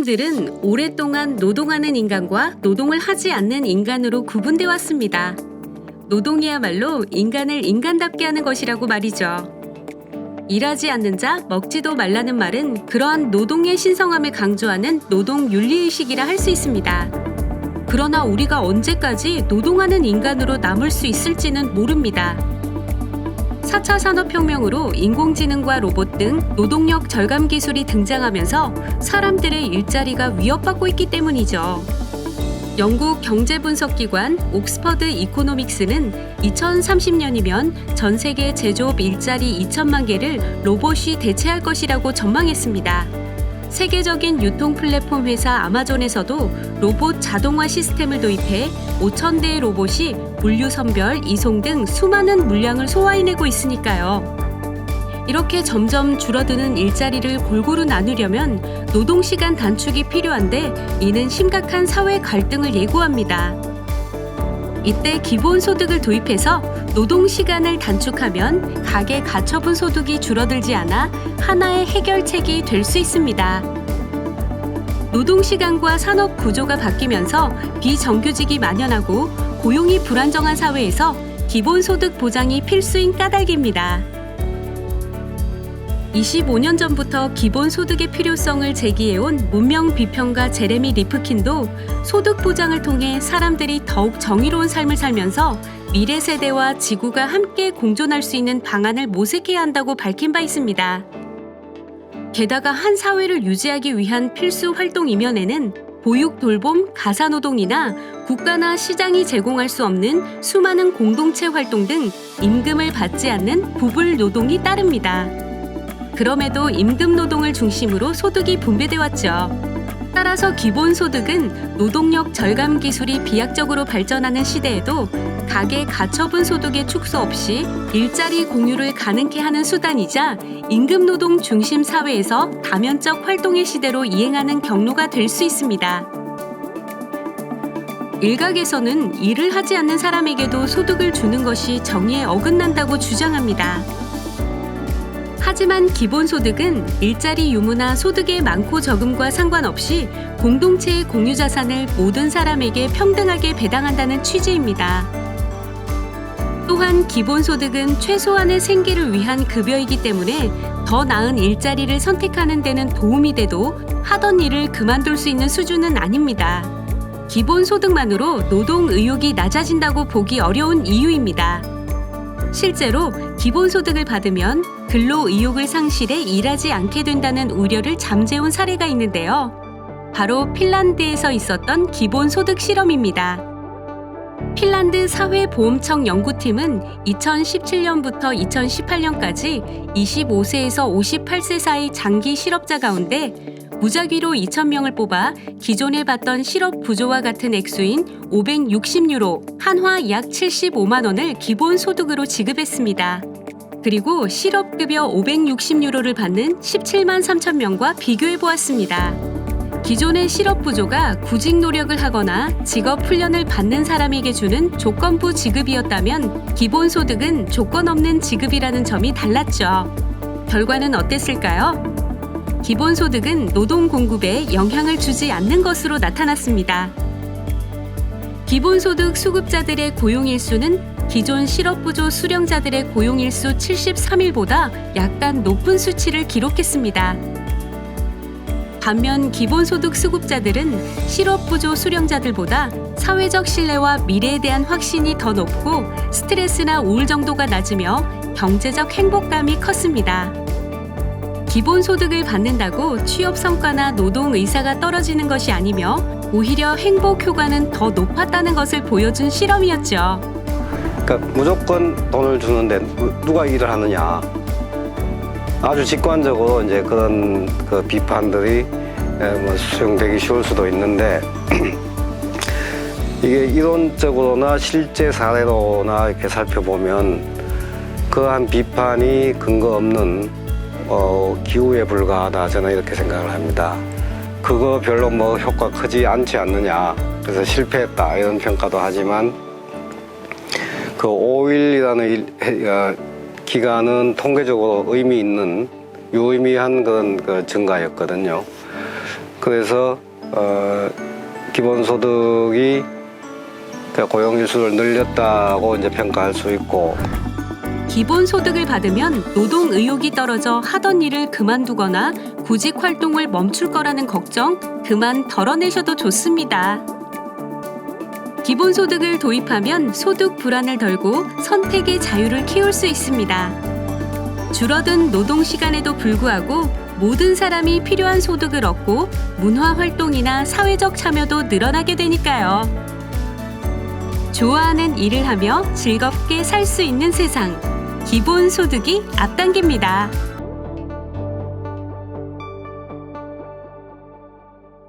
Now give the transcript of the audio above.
사람들은 오랫동안 노동하는 인간과 노동을 하지 않는 인간으로 구분돼 왔습니다. 노동이야말로 인간을 인간답게 하는 것이라고 말이죠. 일하지 않는 자 먹지도 말라는 말은 그러한 노동의 신성함을 강조하는 노동 윤리의식이라 할 수 있습니다. 그러나 우리가 언제까지 노동하는 인간으로 남을 수 있을지는 모릅니다. 4차 산업혁명으로 인공지능과 로봇 등 노동력 절감 기술이 등장하면서 사람들의 일자리가 위협받고 있기 때문이죠. 영국 경제분석기관 옥스퍼드 이코노믹스는 2030년이면 전 세계 제조업 일자리 2천만 개를 로봇이 대체할 것이라고 전망했습니다. 세계적인 유통 플랫폼 회사 아마존에서도 로봇 자동화 시스템을 도입해 5,000대의 로봇이 물류 선별, 이송 등 수많은 물량을 소화해내고 있으니까요. 이렇게 점점 줄어드는 일자리를 골고루 나누려면 노동시간 단축이 필요한데 이는 심각한 사회 갈등을 예고합니다. 이때 기본소득을 도입해서 노동시간을 단축하면 가계 가처분 소득이 줄어들지 않아 하나의 해결책이 될 수 있습니다. 노동시간과 산업 구조가 바뀌면서 비정규직이 만연하고 고용이 불안정한 사회에서 기본소득 보장이 필수인 까닭입니다. 25년 전부터 기본소득의 필요성을 제기해온 문명 비평가 제레미 리프킨도 소득 보장을 통해 사람들이 더욱 정의로운 삶을 살면서 미래 세대와 지구가 함께 공존할 수 있는 방안을 모색해야 한다고 밝힌 바 있습니다. 게다가 한 사회를 유지하기 위한 필수 활동 이면에는 보육 돌봄, 가사노동이나 국가나 시장이 제공할 수 없는 수많은 공동체 활동 등 임금을 받지 않는 부불 노동이 따릅니다. 그럼에도 임금 노동을 중심으로 소득이 분배돼 왔죠. 따라서 기본소득은 노동력 절감 기술이 비약적으로 발전하는 시대에도 가계 가처분 소득의 축소 없이 일자리 공유를 가능케 하는 수단이자 임금 노동 중심 사회에서 다면적 활동의 시대로 이행하는 경로가 될 수 있습니다. 일각에서는 일을 하지 않는 사람에게도 소득을 주는 것이 정의에 어긋난다고 주장합니다. 하지만 기본소득은 일자리 유무나 소득의 많고 적음과 상관없이 공동체의 공유 자산을 모든 사람에게 평등하게 배당한다는 취지입니다. 또한 기본소득은 최소한의 생계를 위한 급여이기 때문에 더 나은 일자리를 선택하는 데는 도움이 돼도 하던 일을 그만둘 수 있는 수준은 아닙니다. 기본소득만으로 노동 의욕이 낮아진다고 보기 어려운 이유입니다. 실제로 기본소득을 받으면 근로 의욕을 상실해 일하지 않게 된다는 우려를 잠재운 사례가 있는데요. 바로 핀란드에서 있었던 기본소득 실험입니다. 핀란드 사회보험청 연구팀은 2017년부터 2018년까지 25세에서 58세 사이 장기 실업자 가운데 무작위로 2,000명을 뽑아 기존에 받던 실업 부조와 같은 액수인 560유로, 한화 약 75만 원을 기본소득으로 지급했습니다. 그리고 실업급여 560유로를 받는 17만 3천 명과 비교해보았습니다. 기존의 실업부조가 구직 노력을 하거나 직업훈련을 받는 사람에게 주는 조건부 지급이었다면 기본소득은 조건 없는 지급이라는 점이 달랐죠. 결과는 어땠을까요? 기본소득은 노동 공급에 영향을 주지 않는 것으로 나타났습니다. 기본소득 수급자들의 고용일수는 기존 실업부조 수령자들의 고용일수 73일보다 약간 높은 수치를 기록했습니다. 반면 기본소득 수급자들은 실업부조 수령자들보다 사회적 신뢰와 미래에 대한 확신이 더 높고 스트레스나 우울 정도가 낮으며 경제적 행복감이 컸습니다. 기본소득을 받는다고 취업 성과나 노동 의사가 떨어지는 것이 아니며 오히려 행복 효과는 더 높았다는 것을 보여준 실험이었죠. 그러니까 무조건 돈을 주는데 누가 일을 하느냐. 아주 직관적으로 이제 그런 그 비판들이 수용되기 쉬울 수도 있는데 이게 이론적으로나 실제 사례로나 이렇게 살펴보면 그러한 비판이 근거 없는 기우에 불과하다 저는 이렇게 생각을 합니다. 그거 별로 뭐 효과 크지 않지 않느냐. 그래서 실패했다 이런 평가도 하지만 그 5일이라는 기간은 통계적으로 의미 있는 유의미한 그런 그 증가였거든요. 그래서 기본소득이 고용일수를 늘렸다고 이제 평가할 수 있고, 기본소득을 받으면 노동 의욕이 떨어져 하던 일을 그만두거나 구직 활동을 멈출 거라는 걱정 그만 덜어내셔도 좋습니다. 기본소득을 도입하면 소득 불안을 덜고 선택의 자유를 키울 수 있습니다. 줄어든 노동 시간에도 불구하고 모든 사람이 필요한 소득을 얻고 문화 활동이나 사회적 참여도 늘어나게 되니까요. 좋아하는 일을 하며 즐겁게 살 수 있는 세상, 기본소득이 앞당깁니다.